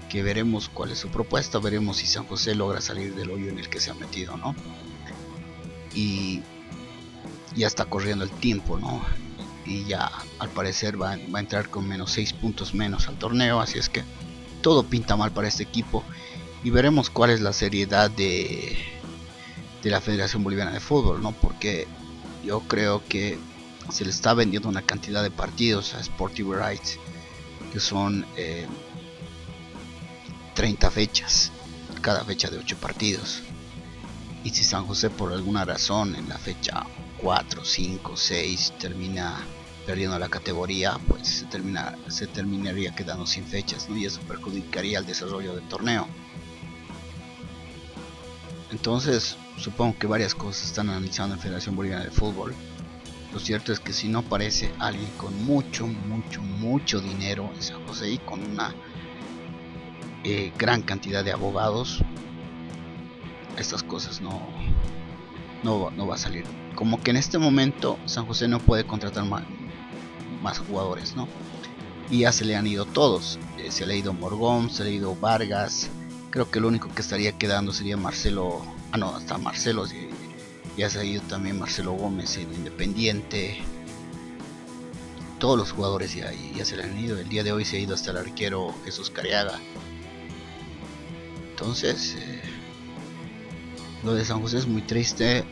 Speaker 1: que veremos cuál es su propuesta. Veremos si San José logra salir del hoyo en el que se ha metido, ¿no? Y ya está corriendo el tiempo, ¿no? Y ya al parecer va a entrar con menos 6 puntos menos al torneo, así es que todo pinta mal para este equipo. Y veremos cuál es la seriedad de la Federación Boliviana de Fútbol, ¿no? Porque yo creo que se le está vendiendo una cantidad de partidos a Sportive Rights, que son 30 fechas, cada fecha de 8 partidos. Y si San José por alguna razón en la fecha 4, 5, 6 termina perdiendo la categoría, pues se terminaría quedando sin fechas, ¿no? Y eso perjudicaría el desarrollo del torneo. Entonces, supongo que varias cosas están analizando en Federación Boliviana de Fútbol. Lo cierto es que si no aparece alguien con mucho dinero en San José, y con una gran cantidad de abogados, estas cosas no va a salir. Como que en este momento San José no puede contratar más jugadores, ¿no? Y ya se le han ido todos. Se le ha ido Morgón, se le ha ido Vargas. Creo que lo único que estaría quedando sería Marcelo. Hasta Marcelo. Ya se ha ido también Marcelo Gómez en Independiente. Todos los jugadores ya se le han ido. El día de hoy se ha ido hasta el arquero Jesús Cariaga. Entonces, lo de San José es muy triste.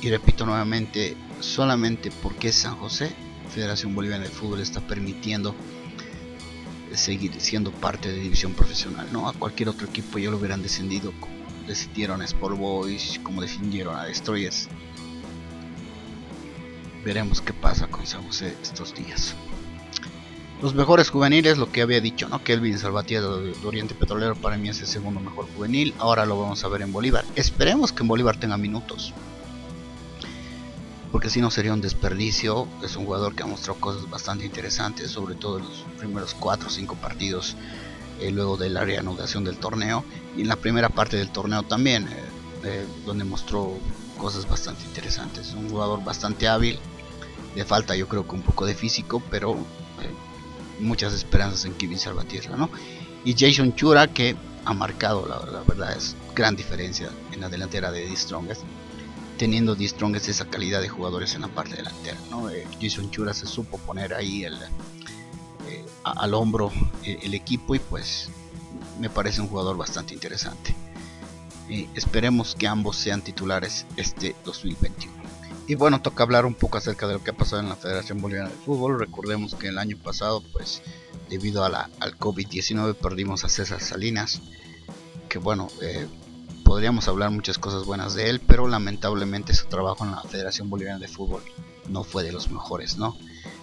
Speaker 1: Y repito nuevamente, solamente porque es San José, Federación Boliviana de Fútbol está permitiendo seguir siendo parte de división profesional, ¿no? A cualquier otro equipo ya lo hubieran descendido, como descendieron a Sport Boys, como descendieron a Destroyers. Veremos qué pasa con San José estos días. Los mejores juveniles, lo que había dicho, ¿no? Kelvin Salvatierra de Oriente Petrolero para mí es el segundo mejor juvenil. Ahora lo vamos a ver en Bolívar. Esperemos que en Bolívar tenga minutos, porque si no sería un desperdicio. Es un jugador que ha mostrado cosas bastante interesantes, sobre todo en los primeros 4 o 5 partidos luego de la reanudación del torneo, y en la primera parte del torneo también. donde mostró cosas bastante interesantes. Un jugador bastante hábil, le falta yo creo que un poco de físico, pero muchas esperanzas en Kevin Salvatierra, ¿no? Y Jason Chura, que ha marcado, la verdad es gran diferencia en la delantera de The Strongest, teniendo The Strongest esa calidad de jugadores en la parte delantera, ¿no? Jason Chura se supo poner ahí al hombro el equipo, y pues me parece un jugador bastante interesante. Esperemos que ambos sean titulares este 2021. Y bueno, toca hablar un poco acerca de lo que ha pasado en la Federación Boliviana de Fútbol. Recordemos que el año pasado, pues debido al COVID-19 perdimos a César Salinas, que bueno, podríamos hablar muchas cosas buenas de él, pero lamentablemente su trabajo en la Federación Boliviana de Fútbol no fue de los mejores, ¿no?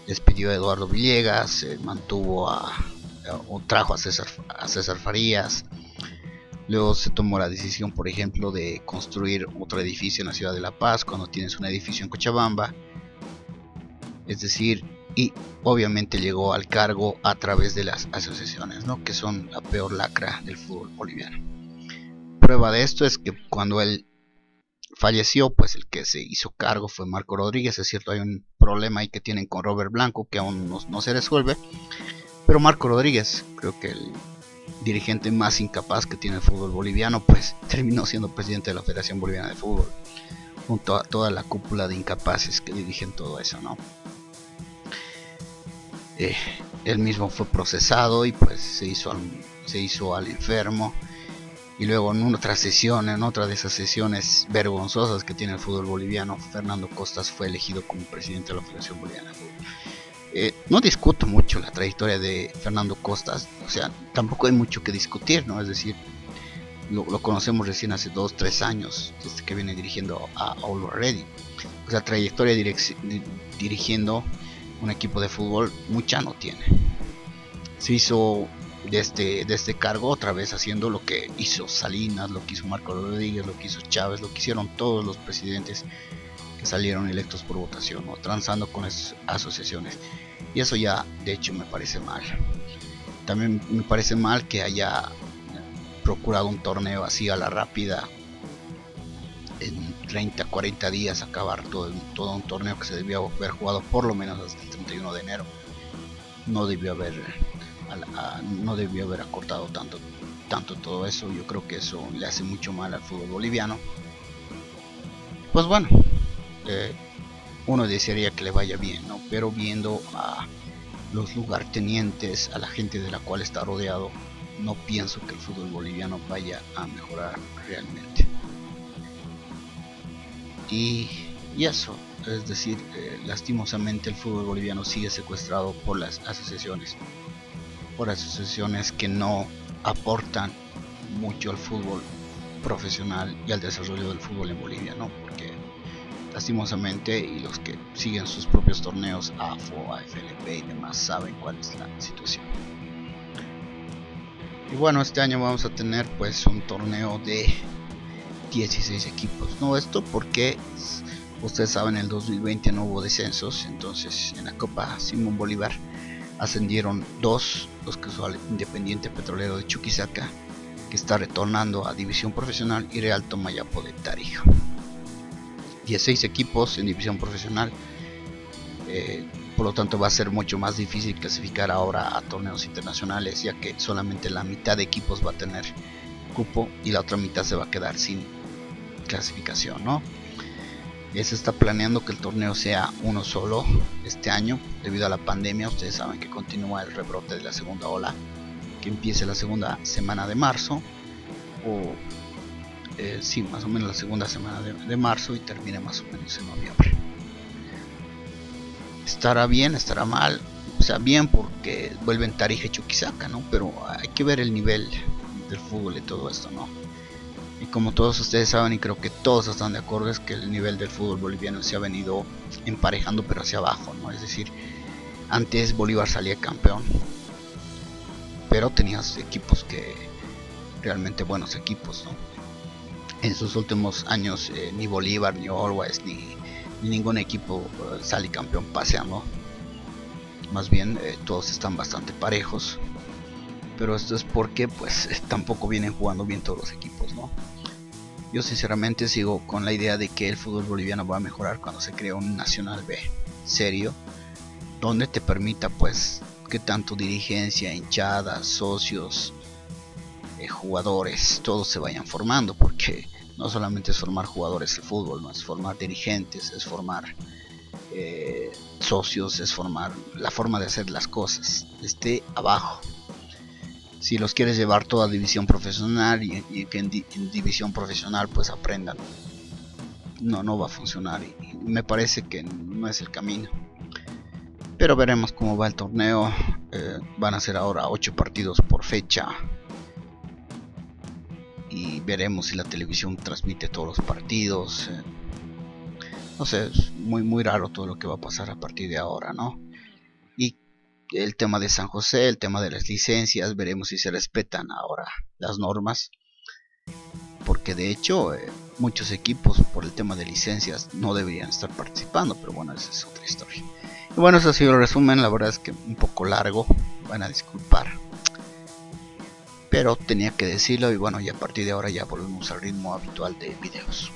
Speaker 1: Despidió a Eduardo Villegas, mantuvo o trajo a César Farías. Luego se tomó la decisión, por ejemplo, de construir otro edificio en la ciudad de La Paz cuando tienes un edificio en Cochabamba. Es decir, y obviamente llegó al cargo a través de las asociaciones, ¿no? Que son la peor lacra del fútbol boliviano. Prueba de esto es que cuando él falleció, pues el que se hizo cargo fue Marco Rodríguez. Es cierto, hay un problema ahí que tienen con Robert Blanco que aún no se resuelve, pero Marco Rodríguez, creo que el dirigente más incapaz que tiene el fútbol boliviano, pues terminó siendo presidente de la Federación Boliviana de Fútbol, junto a toda la cúpula de incapaces que dirigen todo eso, ¿no? Él mismo fue procesado y pues se hizo al enfermo, y luego en otra de esas sesiones vergonzosas que tiene el fútbol boliviano, Fernando Costas fue elegido como presidente de la Federación Boliviana de Fútbol. No discuto mucho la trayectoria de Fernando Costas, o sea, tampoco hay mucho que discutir, ¿no? Es decir, lo conocemos recién hace 2-3 años, desde que viene dirigiendo a All Ready. O sea, trayectoria dirigiendo un equipo de fútbol mucha no tiene. Se hizo de este cargo otra vez haciendo lo que hizo Salinas, lo que hizo Marco Rodríguez, lo que hizo Chávez, lo que hicieron todos los presidentes que salieron electos por votación, ¿no? Transando con esas asociaciones, y eso ya de hecho me parece mal. También me parece mal que haya procurado un torneo así a la rápida, en 30-40 días acabar todo un torneo que se debió haber jugado por lo menos hasta el 31 de enero. No debió haber acortado tanto todo eso. Yo creo que eso le hace mucho mal al fútbol boliviano. Pues bueno, uno desearía que le vaya bien, ¿no? Pero viendo a los lugartenientes, a la gente de la cual está rodeado, no pienso que el fútbol boliviano vaya a mejorar realmente. Y eso, es decir, lastimosamente el fútbol boliviano sigue secuestrado por las asociaciones, que no aportan mucho al fútbol profesional y al desarrollo del fútbol en Bolivia, ¿no? Porque lastimosamente, y los que siguen sus propios torneos, AFO, AFLP y demás, saben cuál es la situación. Y bueno, este año vamos a tener pues un torneo de 16 equipos, ¿no? Esto porque ustedes saben, en el 2020 no hubo descensos, entonces en la Copa Simón Bolívar ascendieron dos, los que son Independiente Petrolero de Chuquisaca, que está retornando a división profesional, y Real Tomayapo de Tarija. 16 equipos en división profesional, por lo tanto va a ser mucho más difícil clasificar ahora a torneos internacionales, ya que solamente la mitad de equipos va a tener cupo y la otra mitad se va a quedar sin clasificación, ¿no? Se está planeando que el torneo sea uno solo este año debido a la pandemia. Ustedes saben que continúa el rebrote de la segunda ola, que empiece la segunda semana de marzo, o sí, más o menos la segunda semana de marzo, y termine más o menos en noviembre. Estará bien, estará mal. O sea, bien porque vuelven Tarija y Chuquisaca, ¿no? Pero hay que ver el nivel del fútbol y todo esto, ¿no? Y como todos ustedes saben, y creo que todos están de acuerdo, es que el nivel del fútbol boliviano se ha venido emparejando, pero hacia abajo, ¿no? Es decir, antes Bolívar salía campeón, pero tenías equipos realmente buenos equipos, ¿no? En sus últimos años ni Bolívar, ni Always, ni ningún equipo sale campeón paseando. Más bien todos están bastante parejos, pero esto es porque pues tampoco vienen jugando bien todos los equipos, ¿no? Yo sinceramente sigo con la idea de que el fútbol boliviano va a mejorar cuando se crea un Nacional B serio, donde te permita pues que tanto dirigencia, hinchadas, socios, jugadores, todos se vayan formando, porque no solamente es formar jugadores de fútbol, no es formar dirigentes, es formar socios, es formar la forma de hacer las cosas desde abajo. Si los quieres llevar toda división profesional y que en división profesional pues aprendan, no va a funcionar, y me parece que no es el camino. Pero veremos cómo va el torneo. Van a ser ahora 8 partidos por fecha, y veremos si la televisión transmite todos los partidos. No sé, es muy raro todo lo que va a pasar a partir de ahora, ¿no? Y el tema de San José, el tema de las licencias, veremos si se respetan ahora las normas, porque de hecho muchos equipos por el tema de licencias no deberían estar participando, pero bueno, esa es otra historia. Y bueno, eso ha sido el resumen, la verdad es que un poco largo, van a disculpar, pero tenía que decirlo. Y bueno, y a partir de ahora ya volvemos al ritmo habitual de videos.